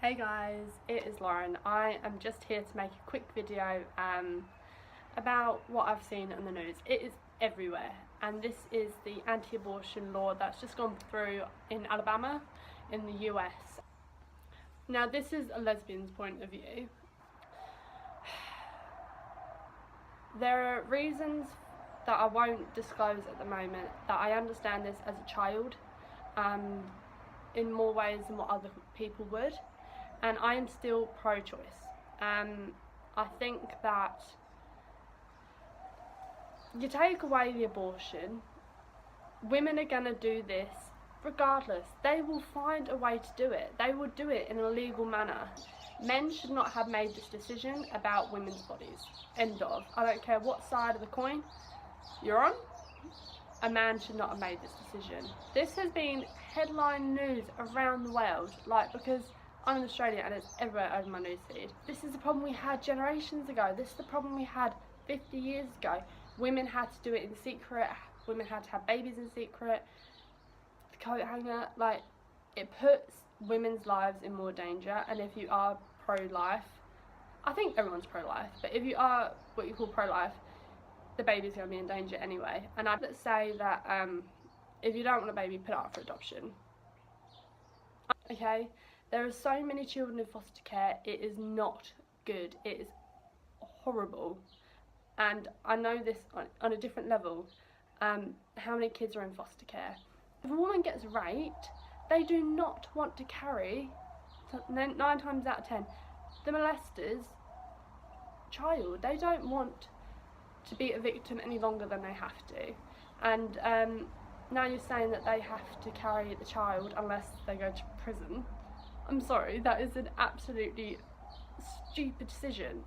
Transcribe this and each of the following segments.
Hey guys, it is Lauren. I am just here to make a quick video about what I've seen on the news. It is everywhere, and this is the anti-abortion law that's just gone through in Alabama in the US. Now this is a lesbian's point of view. There are reasons that I won't disclose at the moment that I understand this as a child in more ways than what other people would. And I am still pro-choice. I think that you take away the abortion, women are going to do this regardless. They will find a way to do it. They will do it in a legal manner. Men should not have made this decision about women's bodies. End of. I don't care what side of the coin you're on. A man should not have made this decision. This has been headline news around the world, because I'm in Australia and it's everywhere over my newsfeed. This is the problem we had generations ago. This is the problem we had 50 years ago. Women had to do it in secret. Women had to have babies in secret. The coat hanger, it puts women's lives in more danger. And if you are pro-life, I think everyone's pro-life, but if you are what you call pro-life, the baby's going to be in danger anyway. And I'd say that if you don't want a baby, put it up for adoption. Okay? There are so many children in foster care. It is not good. It is horrible. And I know this on a different level, how many kids are in foster care. If a woman gets raped, they do not want to carry, 9 times out of 10, the molester's child. They don't want to be a victim any longer than they have to. And now you're saying that they have to carry the child unless they go to prison. I'm sorry, that is an absolutely stupid decision.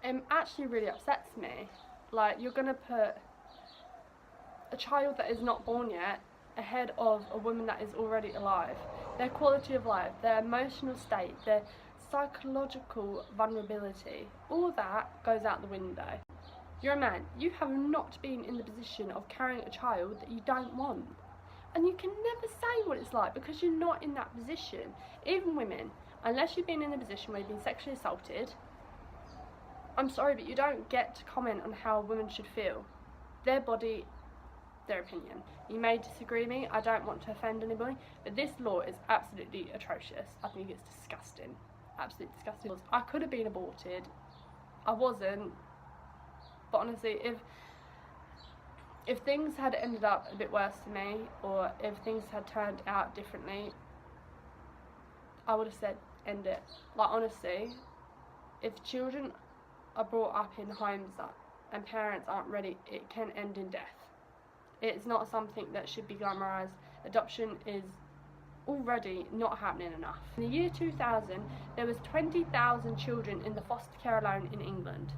It actually really upsets me. You're gonna put a child that is not born yet ahead of a woman that is already alive. Their quality of life, their emotional state, their psychological vulnerability, all that goes out the window. You're a man, you have not been in the position of carrying a child that you don't want. And you can never say what it's like because you're not in that position. Even women, unless you've been in a position where you've been sexually assaulted, I'm sorry, but you don't get to comment on how women should feel. Their body, their opinion. You may disagree with me, I don't want to offend anybody, but this law is absolutely atrocious. I think it's disgusting. Absolutely disgusting. I could have been aborted. I wasn't. But honestly, if things had ended up a bit worse for me, or if things had turned out differently, I would have said end it. Honestly, if children are brought up in homes and parents aren't ready, it can end in death. It's not something that should be glamorised. Adoption is already not happening enough. In the year 2000, there was 20,000 children in the foster care alone in England.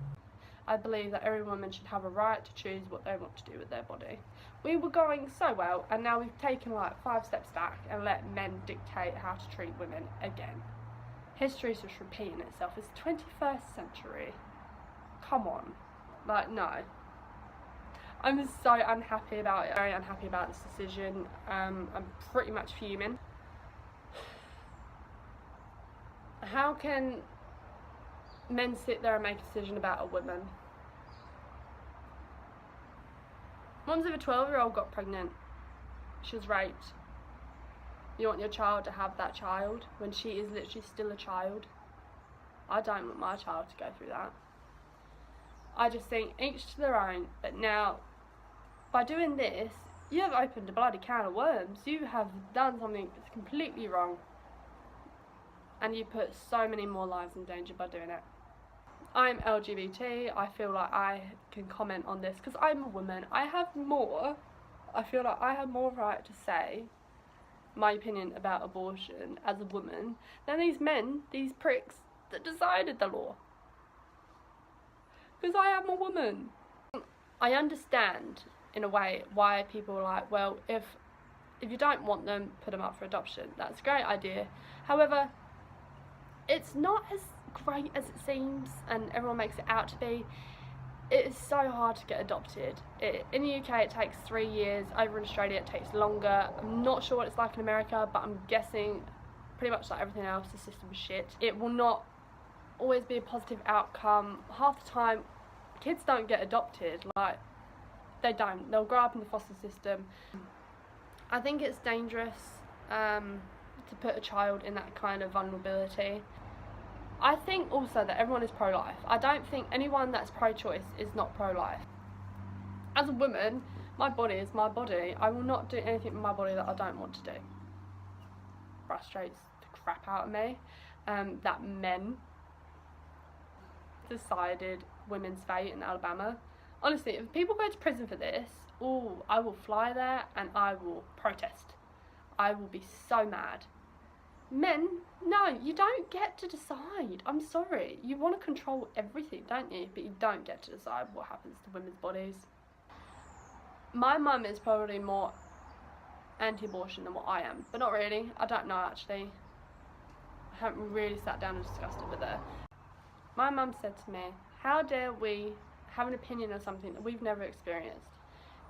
I believe that every woman should have a right to choose what they want to do with their body. We were going so well, and now we've taken 5 steps back and let men dictate how to treat women again. History's just repeating itself. It's the 21st century. Come on. No. I'm so unhappy about it. Very unhappy about this decision. I'm pretty much fuming. How can men sit there and make a decision about a woman? Mums of a 12-year-old got pregnant. She was raped. You want your child to have that child when she is literally still a child? I don't want my child to go through that. I just think each to their own, but now by doing this, you have opened a bloody can of worms. You have done something that's completely wrong, and you put so many more lives in danger by doing it. I'm LGBT, I feel like I can comment on this because I'm a woman. I feel like I have more right to say my opinion about abortion as a woman than these men, these pricks that decided the law. Because I am a woman. I understand, in a way, why people are like, well, if you don't want them, put them up for adoption. That's a great idea. However, it's not as great as it seems and everyone makes it out to be. It is so hard to get adopted. In the UK it takes 3 years, over in Australia it takes longer. I'm not sure what it's like in America, but I'm guessing pretty much like everything else, the system is shit. It will not always be a positive outcome. Half the time, kids don't get adopted. Like, they don't. They'll grow up in the foster system. I think it's dangerous to put a child in that kind of vulnerability. I think also that everyone is pro-life. I don't think anyone that's pro-choice is not pro-life. As a woman, my body is my body. I will not do anything with my body that I don't want to do. Frustrates the crap out of me that men decided women's fate in Alabama. Honestly, if people go to prison for this, I will fly there and I will protest. I will be so mad. Men, no, you don't get to decide. I'm sorry. You want to control everything, don't you? But you don't get to decide what happens to women's bodies. My mum is probably more anti-abortion than what I am, but not really. I don't know, actually. I haven't really sat down and discussed it with her. My mum said to me, how dare we have an opinion on something that we've never experienced?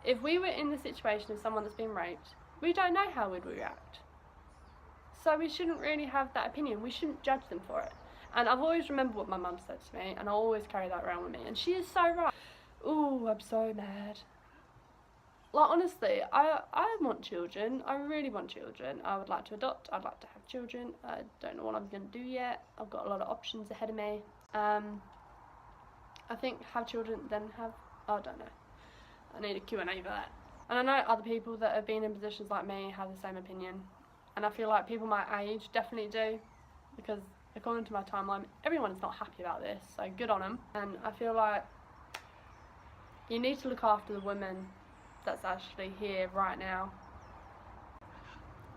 If we were in the situation of someone that's been raped, we don't know how we'd react. So we shouldn't really have that opinion. We shouldn't judge them for it. And I've always remembered what my mum said to me, and I always carry that around with me. And she is so right. Ooh, I'm so mad. Like, honestly, I want children. I really want children. I would like to adopt. I'd like to have children. I don't know what I'm going to do yet. I've got a lot of options ahead of me. I think have children, then have... I don't know. I need a Q&A for that. And I know other people that have been in positions like me have the same opinion. And I feel like people my age definitely do. Because according to my timeline, everyone is not happy about this. So good on them. And I feel like you need to look after the women that's actually here right now.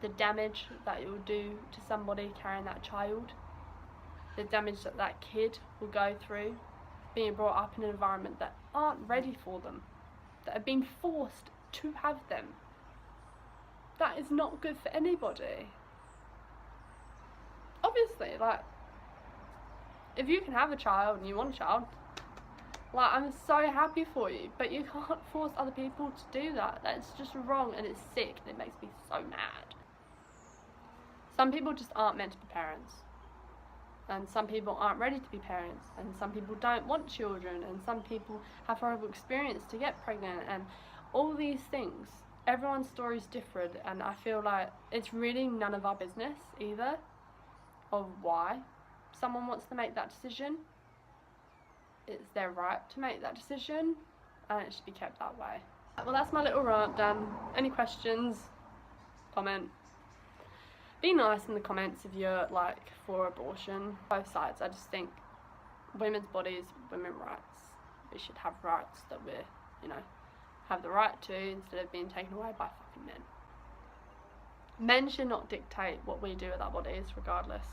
The damage that it will do to somebody carrying that child, the damage that that kid will go through being brought up in an environment that aren't ready for them, that have been forced to have them. That is not good for anybody. Obviously, like, if you can have a child and you want a child, like, I'm so happy for you, but you can't force other people to do that. That's just wrong, and it's sick, and it makes me so mad. Some people just aren't meant to be parents, and some people aren't ready to be parents, and some people don't want children, and some people have horrible experience to get pregnant, and all these things. Everyone's story is different, and I feel like it's really none of our business either of why someone wants to make that decision. It's their right to make that decision, and it should be kept that way. Well, that's my little rant done. Any questions? Comment. Be nice in the comments if you're, like, for abortion. Both sides. I just think women's bodies, women's rights. We should have rights that we're, you know, have the right to, instead of being taken away by fucking men. Men should not dictate what we do with our bodies, regardless.